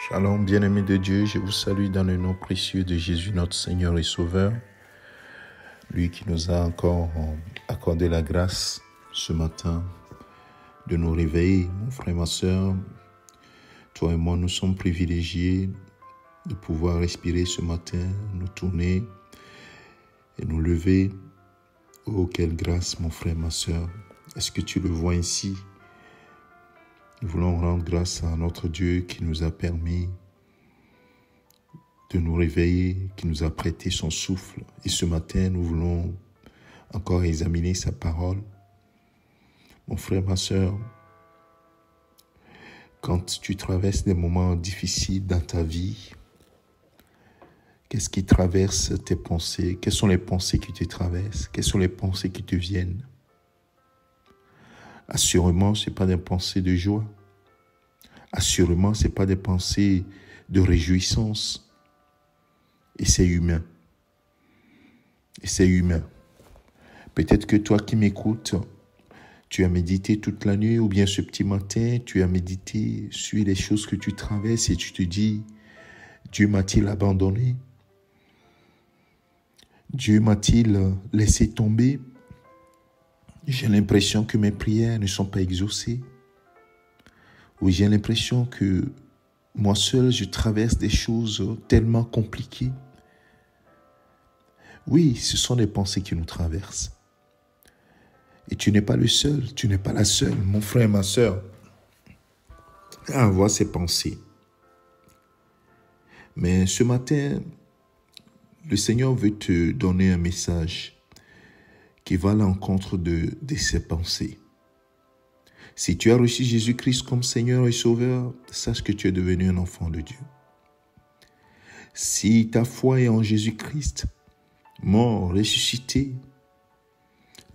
Shalom, bien-aimés de Dieu, je vous salue dans le nom précieux de Jésus, notre Seigneur et Sauveur. Lui qui nous a encore accordé la grâce ce matin de nous réveiller. Mon frère, ma soeur, toi et moi, nous sommes privilégiés de pouvoir respirer ce matin, nous tourner et nous lever. Oh, quelle grâce, mon frère, ma soeur. Est-ce que tu le vois ainsi? Nous voulons rendre grâce à notre Dieu qui nous a permis de nous réveiller, qui nous a prêté son souffle. Et ce matin, nous voulons encore examiner sa parole. Mon frère, ma soeur, quand tu traverses des moments difficiles dans ta vie, qu'est-ce qui traverse tes pensées? Quelles sont les pensées qui te traversent? Quelles sont les pensées qui te viennent? Assurément, ce n'est pas des pensées de joie. Assurément, ce n'est pas des pensées de réjouissance. Et c'est humain. Et c'est humain. Peut-être que toi qui m'écoutes, tu as médité toute la nuit ou bien ce petit matin, tu as médité sur les choses que tu traverses et tu te dis, Dieu m'a-t-il abandonné? Dieu m'a-t-il laissé tomber? J'ai l'impression que mes prières ne sont pas exaucées. Ou j'ai l'impression que moi seul, je traverse des choses tellement compliquées. Oui, ce sont des pensées qui nous traversent. Et tu n'es pas le seul, tu n'es pas la seule, mon frère et ma soeur, à avoir ces pensées. Mais ce matin, le Seigneur veut te donner un message qui va à l'encontre de ces pensées. Si tu as reçu Jésus-Christ comme Seigneur et Sauveur, sache que tu es devenu un enfant de Dieu. Si ta foi est en Jésus-Christ, mort, ressuscité,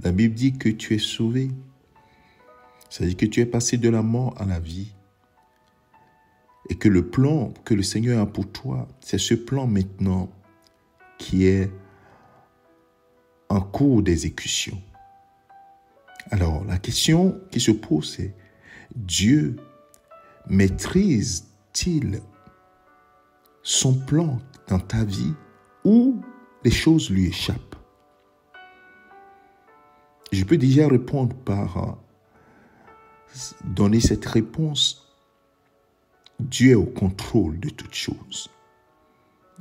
la Bible dit que tu es sauvé. C'est-à-dire que tu es passé de la mort à la vie. Et que le plan que le Seigneur a pour toi, c'est ce plan maintenant qui est en cours d'exécution. Alors, la question qui se pose, c'est Dieu maîtrise-t-il son plan dans ta vie ou les choses lui échappent? Je peux déjà répondre par donner cette réponse. Dieu est au contrôle de toutes choses.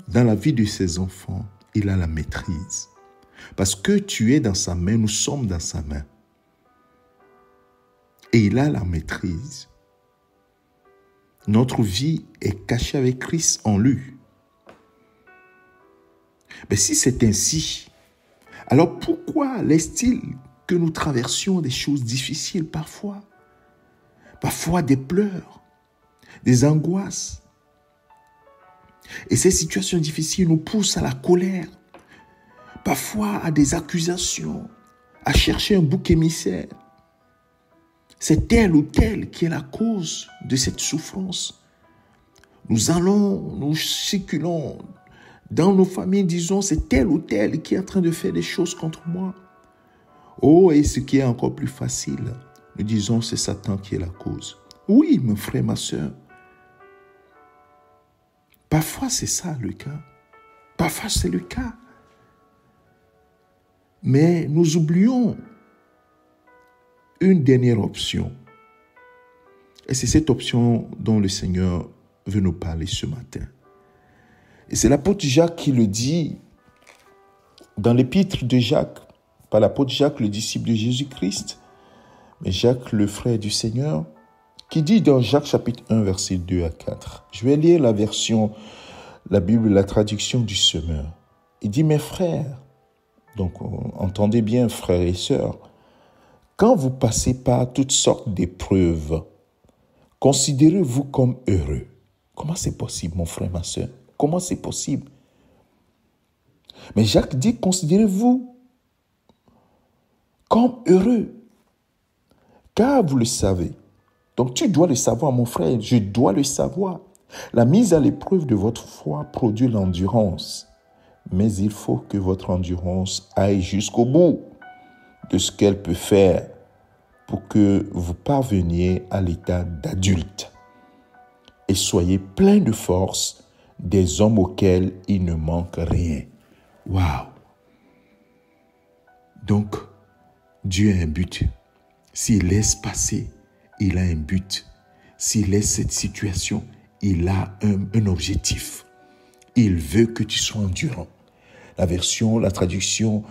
Dans la vie de ses enfants, il a la maîtrise. Parce que tu es dans sa main, nous sommes dans sa main. Et il a la maîtrise. Notre vie est cachée avec Christ en lui. Mais si c'est ainsi, alors pourquoi laisse-t-il que nous traversions des choses difficiles parfois? Parfois des pleurs, des angoisses. Et ces situations difficiles nous poussent à la colère, parfois à des accusations, à chercher un bouc émissaire. C'est tel ou tel qui est la cause de cette souffrance. Nous circulons dans nos familles, disons, c'est tel ou tel qui est en train de faire des choses contre moi. Oh, et ce qui est encore plus facile, nous disons, c'est Satan qui est la cause. Oui, mon frère, ma soeur. Parfois, c'est ça le cas. Parfois, c'est le cas. Mais nous oublions une dernière option. Et c'est cette option dont le Seigneur veut nous parler ce matin. Et c'est l'apôtre Jacques qui le dit dans l'épître de Jacques. Pas l'apôtre Jacques, le disciple de Jésus-Christ, mais Jacques, le frère du Seigneur, qui dit dans Jacques chapitre 1, versets 2 à 4. Je vais lire la Bible, la traduction du Semeur. Il dit, mes frères, donc entendez bien frères et sœurs, quand vous passez par toutes sortes d'épreuves, considérez-vous comme heureux. Comment c'est possible, mon frère, ma sœur? Comment c'est possible? Mais Jacques dit, considérez-vous comme heureux, car vous le savez. Donc tu dois le savoir, mon frère, je dois le savoir. La mise à l'épreuve de votre foi produit l'endurance, mais il faut que votre endurance aille jusqu'au bout de ce qu'elle peut faire pour que vous parveniez à l'état d'adulte. et soyez pleins de force, des hommes auxquels il ne manque rien. Waouh! Donc, Dieu a un but. S'il laisse passer, il a un but. S'il laisse cette situation, il a un objectif. Il veut que tu sois endurant. La traduction,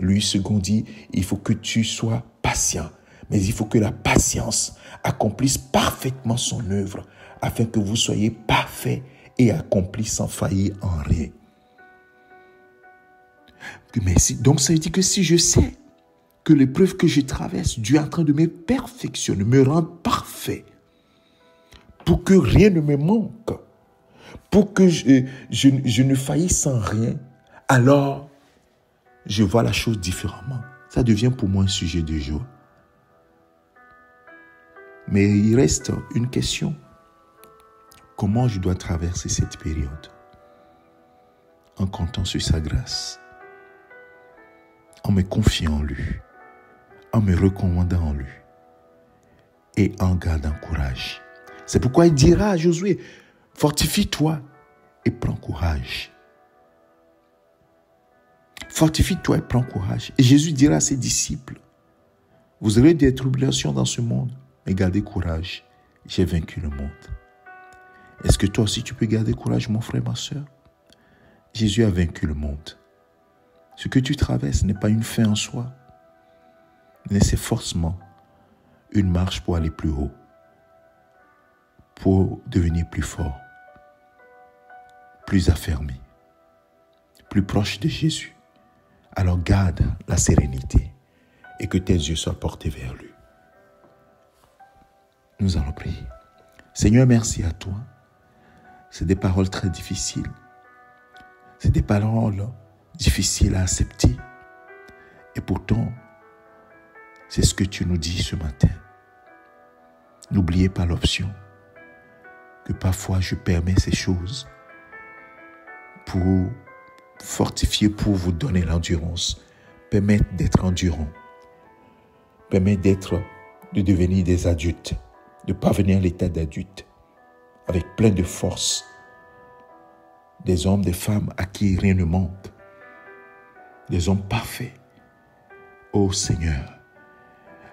Louis II dit, il faut que tu sois patient. Mais il faut que la patience accomplisse parfaitement son œuvre, afin que vous soyez parfaits et accomplis sans faillir en rien. Donc ça veut dire que si je sais que l'épreuve que je traverse, Dieu est en train de me perfectionner, me rendre parfait, pour que rien ne me manque, pour que je ne faillisse en rien, alors je vois la chose différemment. Ça devient pour moi un sujet de joie. Mais il reste une question. Comment je dois traverser cette période? En comptant sur sa grâce, en me confiant en lui, en me recommandant en lui et en gardant courage. C'est pourquoi il dira à Josué, fortifie-toi et prends courage. Fortifie-toi et prends courage. Et Jésus dira à ses disciples, vous aurez des tribulations dans ce monde, mais gardez courage, j'ai vaincu le monde. Est-ce que toi aussi tu peux garder courage, mon frère, ma soeur? Jésus a vaincu le monde. Ce que tu traverses n'est pas une fin en soi, mais c'est forcément une marche pour aller plus haut, pour devenir plus fort, plus affermi, plus proche de Jésus. Alors garde la sérénité et que tes yeux soient portés vers lui. Nous allons prier. Seigneur, merci à toi. C'est des paroles très difficiles. C'est des paroles difficiles à accepter. Et pourtant, c'est ce que tu nous dis ce matin. N'oubliez pas l'option que parfois je permets ces choses pour fortifier, pour vous donner l'endurance, permettre d'être endurant, permettre de devenir des adultes, de parvenir à l'état d'adulte, avec plein de force, des hommes, des femmes à qui rien ne manque, des hommes parfaits. Ô Seigneur,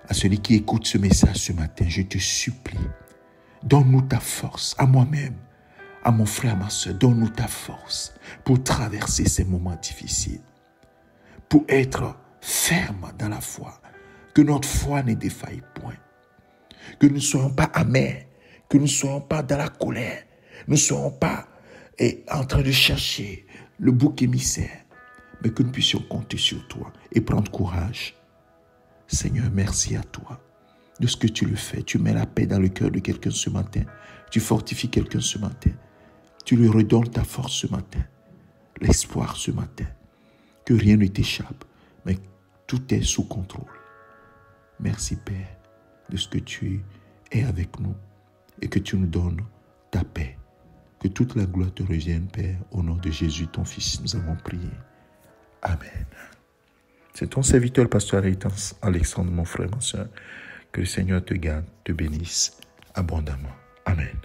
à celui qui écoute ce message ce matin, je te supplie, donne-nous ta force, à moi-même, à mon frère, à ma soeur, donne-nous ta force pour traverser ces moments difficiles, pour être ferme dans la foi, que notre foi ne défaille point, que nous ne soyons pas amers, que nous ne soyons pas dans la colère, nous ne soyons pas en train de chercher le bouc émissaire, mais que nous puissions compter sur toi et prendre courage. Seigneur, merci à toi de ce que tu le fais. Tu mets la paix dans le cœur de quelqu'un ce matin. Tu fortifies quelqu'un ce matin. Tu lui redonnes ta force ce matin, l'espoir ce matin, que rien ne t'échappe, mais tout est sous contrôle. Merci Père de ce que tu es avec nous et que tu nous donnes ta paix. Que toute la gloire te revienne, Père, au nom de Jésus, ton Fils, nous avons prié. Amen. C'est ton serviteur, le pasteur Alexandre, mon frère, ma soeur. Que le Seigneur te garde, te bénisse abondamment. Amen.